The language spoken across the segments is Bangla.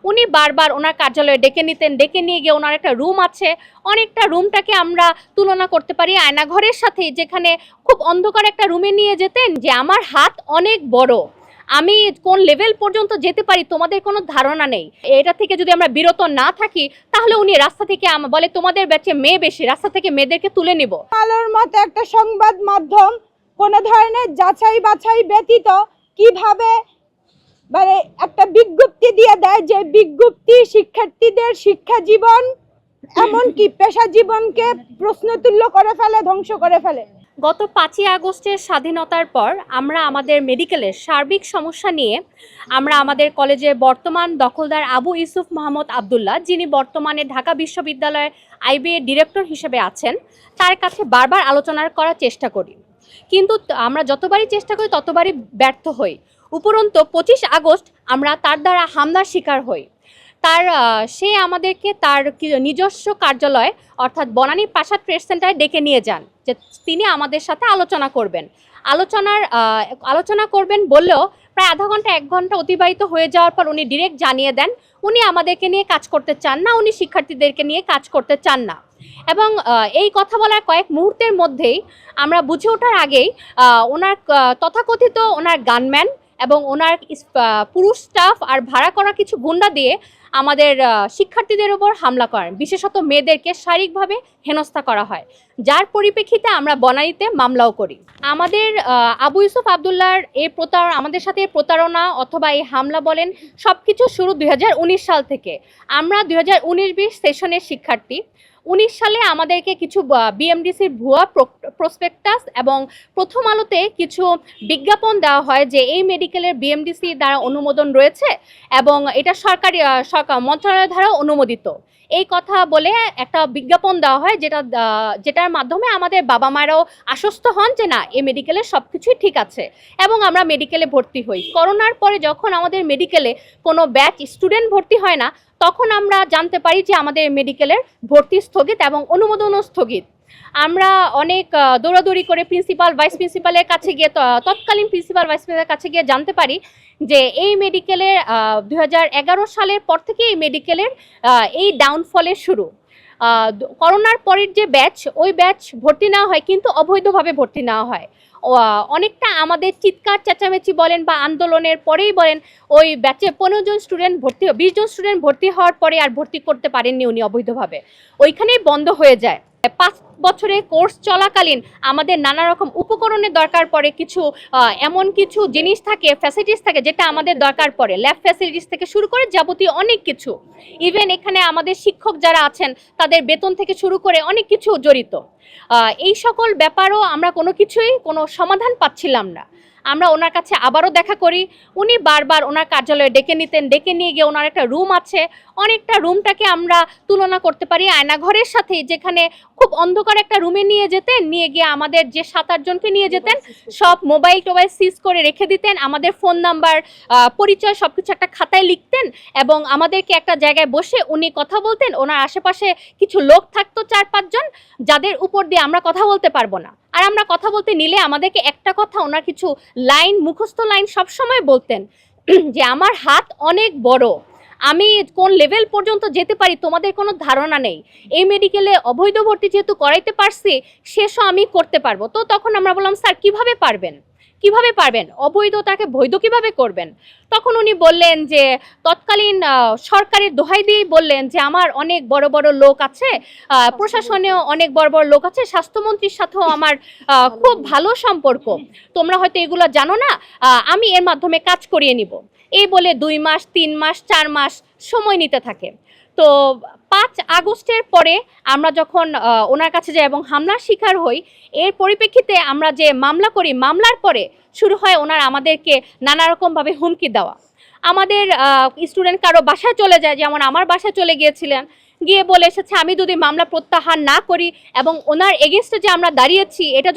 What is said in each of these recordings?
উনি বারবার ওনার কার্যালয়ে ডেকে নিতেন, ডেকে নিয়ে গিয়ে ওনার একটা রুম আছে, অনেকটা রুমটাকে আমরা তুলনা করতে পারি আয়নাঘরের সাথে, যেখানে খুব অন্ধকার একটা রুমে নিয়ে যেতেন যে আমার হাত অনেক বড়, আমি কোন লেভেল পর্যন্ত যেতে পারি তোমাদের কোনো ধারণা নেই। এটা থেকে যদি আমরা বিরত না থাকি তাহলে উনি রাস্তা থেকে বলে তোমাদের ব্যাচে মেয়ে বেশি, রাস্তা থেকে মেয়েদেরকে তুলে নিব। আলোর মতো একটা সংবাদ মাধ্যম কোনো ধরনের যাচাই বাছাই ব্যতীত কিভাবে মানে একটা বিজ্ঞপ্তি দিয়ে দেয়, যে বিজ্ঞপ্তি শিক্ষার্থীদের শিক্ষা জীবন এমনকি পেশা জীবনকে প্রশ্নতুল্য করে ফেলে, ধ্বংস করে ফেলে। গত 5ই আগস্টের স্বাধীনতার পর আমরা আমাদের মেডিকেলের সার্বিক সমস্যা নিয়ে আমরা আমাদের কলেজের বর্তমান দখলদার আবু ইউসুফ মোহাম্মদ আবদুল্লাহ, যিনি বর্তমানে ঢাকা বিশ্ববিদ্যালয়ের আইবিএ ডিরেক্টর হিসেবে আছেন, তার কাছে বারবার আলোচনা করার চেষ্টা করি, কিন্তু আমরা যতবারই চেষ্টা করি ততবারই ব্যর্থ হই। উপরন্তু 25 আগস্ট আমরা তার দ্বারা হামলার শিকার হই। সে আমাদেরকে তার নিজস্ব কার্যালয় অর্থাৎ বনানী প্রাসাদ ট্রেড সেন্টারে ডেকে নিয়ে যান যে তিনি আমাদের সাথে আলোচনা করবেন বললেও প্রায় আধা ঘন্টা 1 ঘন্টা অতিবাহিত হয়ে যাওয়ার পর উনি ডিরেক্ট জানিয়ে দেন উনি আমাদেরকে নিয়ে কাজ করতে চান না, উনি শিক্ষার্থীদেরকে নিয়ে কাজ করতে চান না। এবং এই কথা বলার কয়েক মুহূর্তের মধ্যেই আমরা বুঝে ওঠার আগেই ওনার তথাকথিত ওনার গানম্যান এবং ওনার পুরুষ স্টাফ আর ভাড়া করা কিছু গুন্ডা দিয়ে আমাদের শিক্ষার্থীদের উপর হামলা করেন, বিশেষত মেয়েদেরকে শারীরিকভাবে হেনস্থা করা হয়, যার পরিপ্রেক্ষিতে আমরা বনানীতে মামলাও করি। আমাদের আবু ইউসুফ আবদুল্লাহর আমাদের সাথে প্রতারণা অথবা এই হামলা বলেন সব কিছু শুরু 2019 সাল থেকে। আমরা 2019-20 সেশনের শিক্ষার্থী। 19 সালে আমাদেরকে কিছু বিএমডিসির ভুয়া প্রসপেক্টাস এবং প্রথম আলোতে কিছু বিজ্ঞাপন দেওয়া হয় যে এই মেডিকেলের বিএমডিসি দ্বারা অনুমোদন রয়েছে এবং এটা সরকারি মন্ত্রণালয় দ্বারা অনুমোদিত, এই কথা বলে একটা বিজ্ঞাপন দেওয়া হয়, যেটার মাধ্যমে আমাদের বাবা মারাও আশ্বস্ত হন যে না, এই মেডিকেলের সব কিছুই ঠিক আছে এবং আমরা মেডিকেলে ভর্তি হই। করোনার পরে যখন আমাদের মেডিকেলে কোনো ব্যাচ স্টুডেন্ট ভর্তি হয় না, তখন আমরা জানতে পারি যে আমাদের মেডিকেলের ভর্তি স্থগিত এবং অনুমোদনও স্থগিত। আমরা অনেক দৌড়াদৌড়ি করে প্রিন্সিপাল ভাইস প্রিন্সিপালের কাছে গিয়ে তৎকালীন প্রিন্সিপাল ভাইস প্রিন্সিপালের কাছে গিয়ে জানতে পারি যে এই মেডিকেলের 2011 সালের পর থেকে এই মেডিকেলের এই ডাউনফলের শুরু। করোনার পরের যে ব্যাচ, ওই ব্যাচ ভর্তি নেওয়া হয় কিন্তু অবৈধভাবে ভর্তি নেওয়া হয়। অনেকটা আমাদের চিৎকার চেঁচামেচি বলেন বা আন্দোলনের পরেই বলেন, ওই ব্যাচে 15 জন স্টুডেন্ট 20 জন স্টুডেন্ট ভর্তি হওয়ার পরে আর ভর্তি করতে পারেননি উনি অবৈধভাবে, ওইখানেই বন্ধ হয়ে যায়। 5 বছরের কোর্স চলাকালীন আমাদের নানা রকম উপকরণের দরকার পড়ে, এমন কিছু জিনিস থাকে, ফ্যাসিলিটিস থাকে যেটা আমাদের দরকার পড়ে, ল্যাব ফ্যাসিলিটিস থেকে শুরু করে যাবতীয় অনেক কিছু। ইভেন এখানে আমাদের শিক্ষক যারা আছেন তাদের বেতন থেকে শুরু করে অনেক কিছু জড়িত। এই সকল ব্যাপারও আমরা কোনো সমাধান পাচ্ছিলাম না। আমরা ওনার কাছে আবারও দেখা করি, উনি বারবার ওনার কার্যালয়ে ডেকে নিতেন, ডেকে নিয়ে গিয়ে ওনার একটা রুম আছে, অনেকটা রুমটাকে আমরা তুলনা করতে পারি আয়নাঘরের সাথে, যেখানে খুব অন্ধকার একটা রুমে নিয়ে যেতেন, নিয়ে গিয়ে আমাদের যে 7-8 জনকে নিয়ে যেতেন, সব মোবাইল টোবাইল সিজ করে রেখে দিতেন, আমাদের ফোন নাম্বার পরিচয় সব কিছু একটা খাতায় লিখতেন এবং আমাদেরকে একটা জায়গায় বসে উনি কথা বলতেন। ওনার আশেপাশে কিছু লোক থাকতো 4-5 জন, যাদের উপর দিয়ে আমরা কথা বলতে পারবো না, আর আমরা কথা বলতে নিলে আমাদেরকে একটা কথা, ওনার কিছু লাইন, মুখস্থ লাইন সবসময় বলতেন যে আমার হাত অনেক বড়, আমি কোন লেভেল পর্যন্ত যেতে পারি তোমাদের কোনো ধারণা নেই, এই মেডিকেলে অবৈধ ভর্তি যেহেতু করাইতে পারছি শেষও আমি করতে পারবো। তো তখন আমরা বললাম স্যার কিভাবে পারবেন, অবৈধতাকে বৈধ কিভাবে করবেন? তখন উনি বললেন যে তৎকালীন সরকারের দোহাই দিয়েই বললেন যে আমার অনেক বড় বড় লোক আছে, প্রশাসনেও অনেক বড় বড় লোক আছে, স্বাস্থ্যমন্ত্রীর সাথেও আমার খুব ভালো সম্পর্ক, তোমরা হয়তো এগুলো জানো না, আমি এর মাধ্যমে কাজ করিয়ে নিব। এই বলে 2 মাস 3 মাস 4 মাস সময় নিতে থাকে। তো 5 আগস্টের পরে আমরা যখন ওনার কাছে যাই এবং হামলার শিকার হই, এর পরিপ্রেক্ষিতে আমরা যে মামলা করি, মামলার পরে শুরু হয় ওনার আমাদেরকে নানা রকমভাবে হুমকি দেওয়া। আমাদের স্টুডেন্ট কারো বাসায় চলে যায়, যেমন আমার বাসায় চলে গিয়েছিলেন, গিয়ে বলে এসেছে আমি যদি মামলা প্রত্যাহার না করি এবং ওনার এগেনস্টে যে আমরা দাঁড়িয়েছি এটা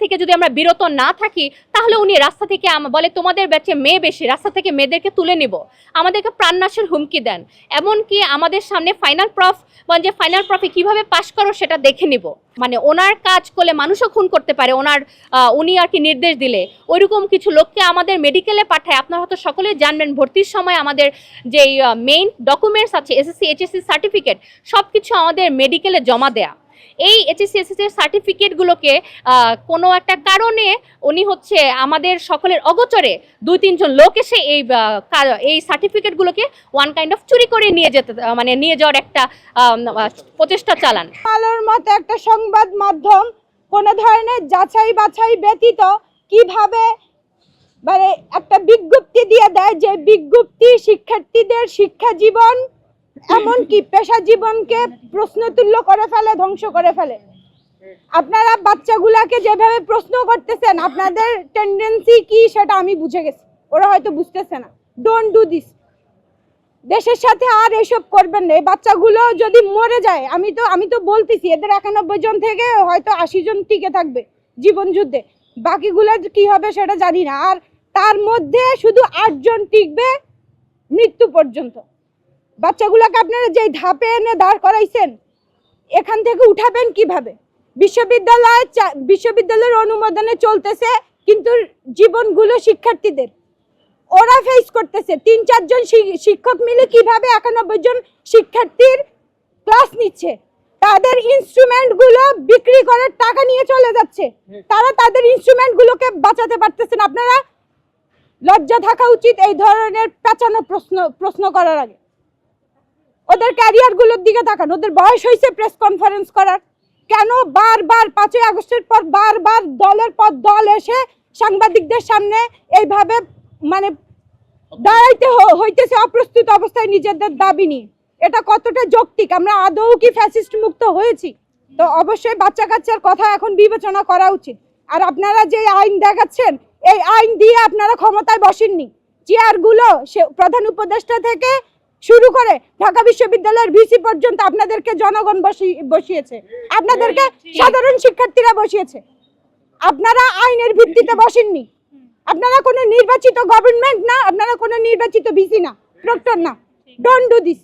থেকে যদি আমরা বিরত না থাকি তাহলে উনি রাস্তা থেকে বলে তোমাদের ব্যাচে মেয়ে বেশি, রাস্তা থেকে মেয়েদেরকে তুলে নিব, আমাদেরকে প্রাণনাশের হুমকি দেন। এমনকি আমাদের সামনে ফাইনাল প্রফে কিভাবে পাশ করো সেটা দেখে নিব। মানে ওনার কাজ করলে মানুষও খুন করতে পারে, উনি আর কি নির্দেশ দিলে ওইরকম কিছু লোককে আমাদের মেডিকেলে পাঠায়। আপনারা হয়তো সকলেই জানবেন ভর্তির সময় আমাদের যেই মেইন ডকুমেন্টস আছে এসএসসি এইচএসসি সার্টিফিকেট সব কিছু আমাদের মেডিকেলে জমা দেয়া। এই এইচএসসি এসএসসি সার্টিফিকেটগুলোকে কোনো একটা কারণে উনি হচ্ছে আমাদের সকলের অগোচরে 2-3 জন লোক এসে এই সার্টিফিকেটগুলোকে ওয়ান কাইন্ড অফ চুরি করে নিয়ে যাওয়ার একটা প্রচেষ্টা চালান। আলোর মতো একটা সংবাদ মাধ্যম কোনো ধরনের যাচাই বাছাই ব্যতীত কিভাবে মানে একটা বিজ্ঞপ্তি দিয়ে দেয়, যে বিজ্ঞপ্তি শিক্ষার্থীদের শিক্ষা জীবন এমনকি পেশা জীবনকে প্রশ্নতুল্য করে ফেলে, ধ্বংস করে ফেলে। আপনারা বাচ্চাগুলাকে যেভাবে প্রশ্ন করতেছেন, আপনাদের টেন্ডেন্সি কি সেটা আমি বুঝে গেছি, ওরা হয়তো বুঝতেছে না। Don't do this. দেশের সাথে আর এসব করবেন না। এই বাচ্চাগুলো যদি মরে যায়, আমি তো বলতেছি এদের 91 জন থেকে হয়তো 80 জন টিকে থাকবে জীবন যুদ্ধে, বাকিগুলো কি হবে সেটা জানি না। আর তার মধ্যে শুধু 8 জন টিকবে মৃত্যু পর্যন্ত। বাচ্চাগুলোকে আপনারা যেই ধাপে এনে দাঁড় করাইছেন, এখান থেকে উঠাবেন কিভাবে? বিশ্ববিদ্যালয়ের অনুমোদনে চলতেছে, কিন্তু জীবনগুলো শিক্ষার্থীদের, ওরা ফেস করতেছে। 3-4 জন শিক্ষক মিলে কিভাবে 91 জন শিক্ষার্থীর ক্লাস নিচ্ছে। তাদের ইনস্ট্রুমেন্টগুলো বিক্রি করে টাকা নিয়ে চলে যাচ্ছে, তারা তাদের ইনস্ট্রুমেন্টগুলোকে বাঁচাতে পারতেছেন। আপনারা লজ্জা থাকা উচিত এই ধরনের পেঁচানো প্রশ্ন করার আগে। ওদের ক্যারিয়ারগুলোর দিকে তাকান। ওদের বয়স হয়েছে প্রেস কনফারেন্স করার। কেন বারবার 5ই আগস্টের পর বারবার দলের পর দল এসে সাংবাদিকদের সামনে এইভাবে মানে দাঁড়াইতে হইতেছে অপ্রস্তুত অবস্থায় নিজেদের দাবি নিয়ে? এটা কতটা যৌক্তিক? আমরা আদৌ কি ফ্যাসিস্ট মুক্ত হয়েছি? তো অবশ্যই বাচ্চা কাচ্চার কথা এখন বিবেচনা করা উচিত। আর আপনারা যে আইন দেখাচ্ছেন, এই আইন দিয়ে আপনারা ক্ষমতায় বসেননি। চেয়ারগুলো প্রধান উপদেষ্টা থেকে শুরু করে ঢাকা বিশ্ববিদ্যালয়ের ভিসি পর্যন্ত আপনাদেরকে জনগণ বসিয়েছে, আপনাদেরকে সাধারণ শিক্ষার্থীরা বসিয়েছে। আপনারা আইনের ভিত্তিতে বসেননি। আপনারা কোনো নির্বাচিত গভর্নমেন্ট না, আপনারা কোনো নির্বাচিত ভিসি না, প্রক্টর না। Don't do this.